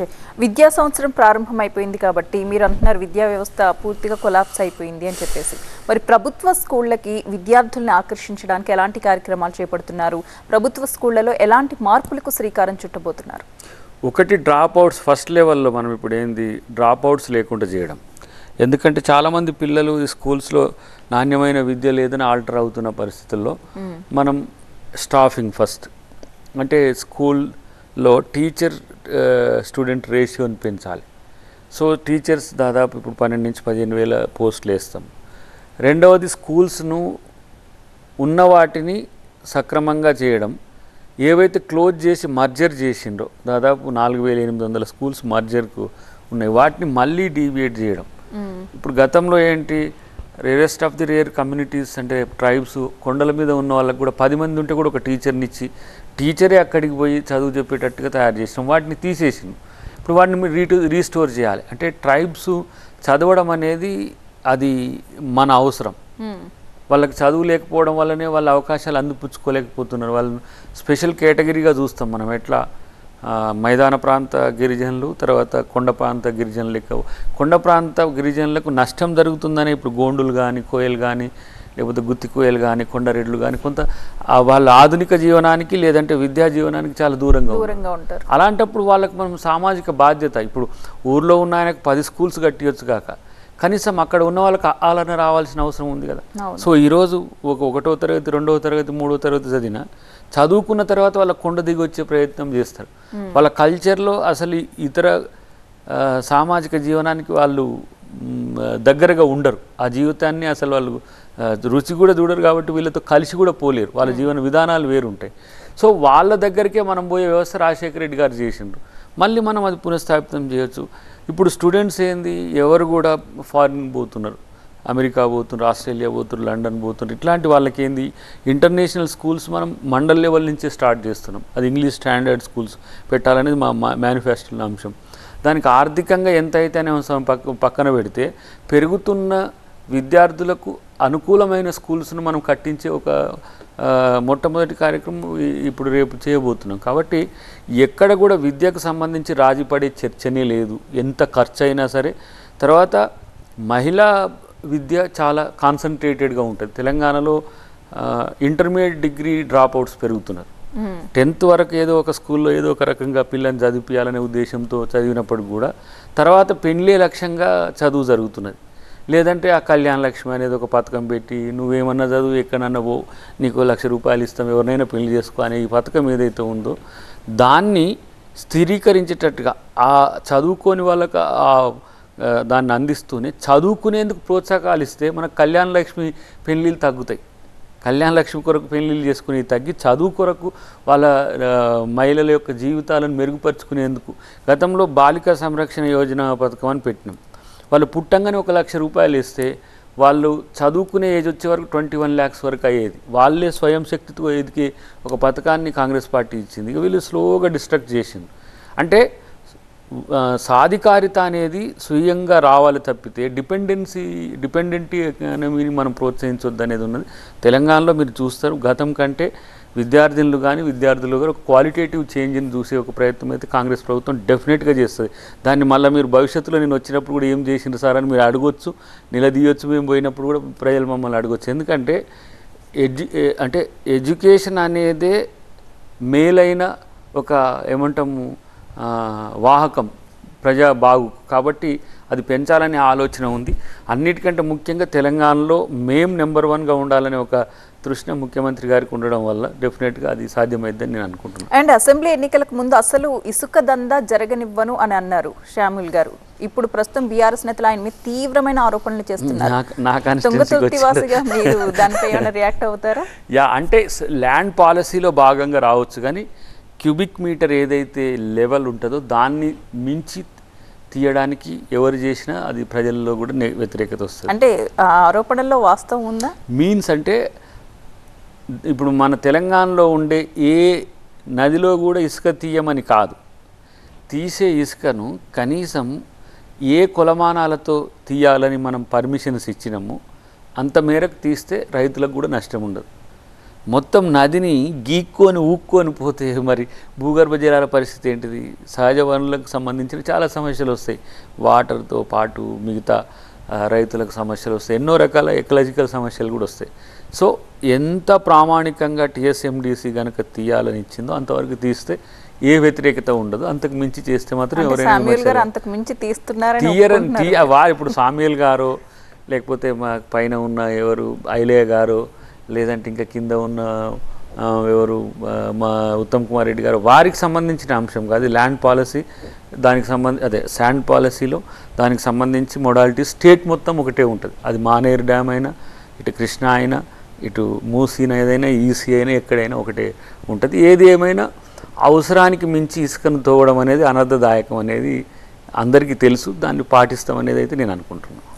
Okay. విద్యా సంవత్సరం ప్రారంభమైపోయింది కాబట్టి మీరు అంటున్నారు విద్యా వ్యవస్థ పూర్తిగా కొలాప్స్ అయిపోయింది అని చెప్పేసి. మరి ప్రభుత్వ స్కూళ్ళకి విద్యార్థుల్ని ఆకర్షించడానికి ఎలాంటి కార్యక్రమాలు చేపడుతున్నారు? ప్రభుత్వ స్కూళ్ళలో ఎలాంటి మార్పులకు శ్రీకారం చుట్టబోతున్నారు? ఒకటి డ్రాప్ అవుట్స్ ఫస్ట్ లెవెల్లో మనం ఇప్పుడు ఏంది డ్రాప్ అవుట్స్ లేకుండా చేయడం. ఎందుకంటే చాలామంది పిల్లలు ఈ స్కూల్స్లో నాణ్యమైన విద్య లేదని ఆల్టర్ అవుతున్న పరిస్థితుల్లో మనం స్టాఫింగ్ ఫస్ట్ అంటే స్కూల్లో టీచర్ స్టూడెంట్ రేషియోని పెంచాలి. సో టీచర్స్ దాదాపు ఇప్పుడు 12 నుంచి 15,000 పోస్టులు వేస్తాం. రెండవది స్కూల్స్ను ఉన్న వాటిని సక్రమంగా చేయడం. ఏవైతే క్లోజ్ చేసి మర్జర్ చేసిండ్రో దాదాపు 4,800 స్కూల్స్ మర్జర్కు ఉన్నాయి, వాటిని మళ్ళీ డీవియేట్ చేయడం. ఇప్పుడు గతంలో ఏంటి rarest of the rare communities అంటే ట్రైబ్స్ కొండల మీద ఉన్న వాళ్ళకి కూడా 10 మంది ఉంటే కూడా ఒక టీచర్ని ఇచ్చి టీచరే అక్కడికి పోయి చదువు చెప్పేటట్టుగా తయారు చేసినాం. వాటిని తీసేసినాం. ఇప్పుడు వాటిని రీస్టోర్ చేయాలి. అంటే ట్రైబ్స్ చదవడం అనేది అది మన అవసరం. వాళ్ళకి చదువు లేకపోవడం వల్లనే వాళ్ళ అవకాశాలు అందిపుచ్చుకోలేకపోతున్నారు. వాళ్ళని స్పెషల్ కేటగిరీగా చూస్తాం మనం. ఎట్లా మైదాన ప్రాంత గిరిజనులు, తర్వాత కొండ ప్రాంత గిరిజనులు లెక్క. కొండ ప్రాంత గిరిజనులకు నష్టం జరుగుతుందని ఇప్పుడు గోండులు కానీ కోయలు కానీ లేకపోతే గుత్తి కోయలు కానీ కొండరెడ్లు కానీ కొంత వాళ్ళ ఆధునిక జీవనానికి లేదంటే విద్యా జీవనానికి చాలా దూరంగా ఉంటారు. అలాంటప్పుడు వాళ్ళకి మనం సామాజిక బాధ్యత, ఇప్పుడు ఊర్లో ఉన్న ఆయనకు 10 స్కూల్స్ కట్టియొచ్చు కాక కనీసం అక్కడ ఉన్న వాళ్ళకి ఆలన రావాల్సిన అవసరం ఉంది కదా. సో ఈరోజు 1వ తరగతి 2వ తరగతి 3వ తరగతి చదివిన చదువుకున్న తర్వాత వాళ్ళ కొండ దిగి వచ్చే ప్రయత్నం చేస్తారు. వాళ్ళ కల్చర్లో అసలు ఇతర సామాజిక జీవనానికి వాళ్ళు దగ్గరగా ఉండరు. ఆ జీవితాన్ని అసలు వాళ్ళు రుచి కూడా చూడరు కాబట్టి వీళ్ళతో కలిసి కూడా పోలేరు. వాళ్ళ జీవన విధానాలు వేరుంటాయి. సో వాళ్ళ దగ్గరికే మనం పోయే వ్యవస్థ రాజశేఖర రెడ్డి గారు చేసిండ్రు. మళ్ళీ మనం అది పునఃస్థాపితం చేయొచ్చు. ఇప్పుడు స్టూడెంట్స్ ఏంది ఎవరు కూడా ఫారిన్ పోతున్నారు, అమెరికా పోతున్నారు, ఆస్ట్రేలియా పోతున్నారు, లండన్ పోతున్నారు. ఇట్లాంటి వాళ్ళకి ఏంది ఇంటర్నేషనల్ స్కూల్స్ మనం మండల్ లెవెల్ నుంచే స్టార్ట్ చేస్తున్నాం. అది ఇంగ్లీష్ స్టాండర్డ్ స్కూల్స్ పెట్టాలనేది మా మేనిఫెస్టోలో అంశం. దానికి ఆర్థికంగా ఎంత అయితే అనే అంశం పక్కన పెడితే పెరుగుతున్న విద్యార్థులకు అనుకూలమైన స్కూల్స్ను మనం కట్టించే ఒక మొట్టమొదటి కార్యక్రమం ఇప్పుడు రేపు చేయబోతున్నాం. కాబట్టి ఎక్కడ కూడా విద్యకు సంబంధించి రాజీపడే చర్చనే లేదు, ఎంత ఖర్చు అయినా సరే. తర్వాత మహిళా విద్య చాలా కాన్సన్ట్రేటెడ్గా ఉంటుంది. తెలంగాణలో ఇంటర్మీడియట్ డిగ్రీ డ్రాప్ అవుట్స్ పెరుగుతున్నారు. 10th వరకు ఏదో ఒక స్కూల్లో ఏదో ఒక రకంగా పిల్లని చదివించాలనే ఉద్దేశంతో చదివినప్పుడు కూడా తర్వాత పెళ్ళే లక్ష్యంగా చదువు జరుగుతున్నది. లేదంటే ఆ కళ్యాణ లక్ష్మి అనేది ఒక పథకం పెట్టి నువ్వేమన్నా చదువు ఎక్కడన్నా పో, నీకు ₹1,00,000 ఇస్తాం, ఎవరినైనా పెళ్లి చేసుకో అనే ఈ పథకం ఏదైతే ఉందో దాన్ని స్థిరీకరించేటట్టుగా ఆ చదువుకోని వాళ్ళకి దాన్ని అందిస్తూనే చదువుకునేందుకు ప్రోత్సాహకాలు ఇస్తే మనకు కళ్యాణ లక్ష్మి పెళ్ళిళ్ళు తగ్గుతాయి. కళ్యాణ లక్ష్మి కొరకు పెళ్ళిళ్ళు చేసుకుని తగ్గి చదువు కొరకు వాళ్ళ మహిళల యొక్క జీవితాలను మెరుగుపరుచుకునేందుకు గతంలో బాలికా సంరక్షణ యోజన పథకం అని పెట్టినాం. వాళ్ళు పుట్టంగానే ₹1,00,000 ఇస్తే వాళ్ళు చదువుకునే ఏజ్ వచ్చే వరకు 21 lakhs వరకు అయ్యేది. వాళ్ళే స్వయం శక్తితో ఎదిగే ఒక పథకాన్ని కాంగ్రెస్ పార్టీ ఇచ్చింది. ఇక వీళ్ళు స్లోగా డిస్ట్రక్ట్ చేసింది. అంటే సాధికారిత అనేది స్వయంగా రావాలి తప్పితే డిపెండెంట్ ఎకానమీని మనం ప్రోత్సహించొద్దు అనేది ఉన్నది. తెలంగాణలో మీరు చూస్తారు గతం కంటే విద్యార్థులు కానీ ఒక క్వాలిటేటివ్ చేంజ్ని చూసే ఒక ప్రయత్నం అయితే కాంగ్రెస్ ప్రభుత్వం డెఫినెట్గా చేస్తుంది. దాన్ని మళ్ళీ మీరు భవిష్యత్తులో నేను వచ్చినప్పుడు కూడా ఏం చేసిండ్రు సార్ అని మీరు అడగొచ్చు, నిలదీయొచ్చు. మేము పోయినప్పుడు కూడా ప్రజలు మమ్మల్ని అడగొచ్చు. ఎందుకంటే ఎడ్యుకేషన్ అనేదే మేలైన ఒక ఏమంటాము వాహకం ప్రజా బాగు. కాబట్టి అది పెంచాలనే ఆలోచన ఉంది. అన్నిటికంటే ముఖ్యంగా తెలంగాణలో మేము నెంబర్ 1గా ఉండాలనే ఒక తృష్ణ ముఖ్యమంత్రి గారికి ఉండడం వల్ల డెఫినెట్గా అది సాధ్యమైందని నేను అనుకుంటున్నాను. అండ్ అసెంబ్లీ ఎన్నికలకు ముందు అసలు ఇసుక దందా జరగనివ్వను అని అన్నారు శ్యాముల్ గారు. ఇప్పుడు ప్రస్తుతం బీఆర్ఎస్ నేతలు ఆయన మీద తీవ్రమైన ఆరోపణలు చేస్తున్నారు. దానిపై ఏమైనా రియాక్ట్ అవుతారా? అంటే ల్యాండ్ పాలసీలో భాగంగా రావచ్చు, కానీ క్యూబిక్ మీటర్ ఏదైతే లెవెల్ ఉంటుందో దాన్ని మించి తీయడానికి ఎవరు చేసినా అది ప్రజల్లో కూడా వ్యతిరేకత వస్తుంది. అంటే ఆరోపణల్లో వాస్తవం ఉందా? మీన్స్ అంటే ఇప్పుడు మన తెలంగాణలో ఉండే ఏ నదిలో కూడా ఇసుక తీయమని కాదు, తీసే ఇసుకను కనీసం ఏ కొలమానాలతో తీయాలని మనం పర్మిషన్స్ ఇచ్చినాము అంత మేరకు తీస్తే రైతులకు కూడా నష్టం ఉండదు. మొత్తం నదిని గీక్కొని ఊక్కొని పోతే మరి భూగర్భ జలాల పరిస్థితి ఏంటిది? సహజ వనరులకు సంబంధించిన చాలా సమస్యలు వస్తాయి. వాటర్తో పాటు మిగతా రైతులకు సమస్యలు వస్తాయి, ఎన్నో రకాల ఎకలాజికల్ సమస్యలు కూడా వస్తాయి. సో ఎంత ప్రామాణికంగా టీఎస్ఎండిసి కనుక తీయాలని ఇచ్చిందో అంతవరకు తీస్తే ఏ వ్యతిరేకత ఉండదు. అంతకు మించి చేస్తే మాత్రం ఎవరైనా తీయరని వారు ఇప్పుడు సామ్యుల్ గారు లేకపోతే మా పైన ఉన్న ఎవరు ఐలయ్య గారు లేదంటే ఇంకా కింద ఉన్న ఎవరు మా ఉత్తమ్ కుమార్ రెడ్డి గారు వారికి సంబంధించిన అంశం కాదు. ల్యాండ్ పాలసీ దానికి శాండ్ పాలసీలో దానికి సంబంధించి మొడాలిటీ స్టేట్ మొత్తం ఒకటే ఉంటుంది. అది మానేరు డ్యామ్ అయినా, ఇటు కృష్ణా అయినా, ఇటు మూసీన ఏదైనా, ఈసీ అయినా, ఎక్కడైనా ఒకటే ఉంటుంది. ఏది ఏమైనా అవసరానికి మించి ఇసుకను తోవడం అనేది అనర్థదాయకం అనేది అందరికీ తెలుసు. దాన్ని పాటిస్తాం అనేది అయితే నేను అనుకుంటున్నాను.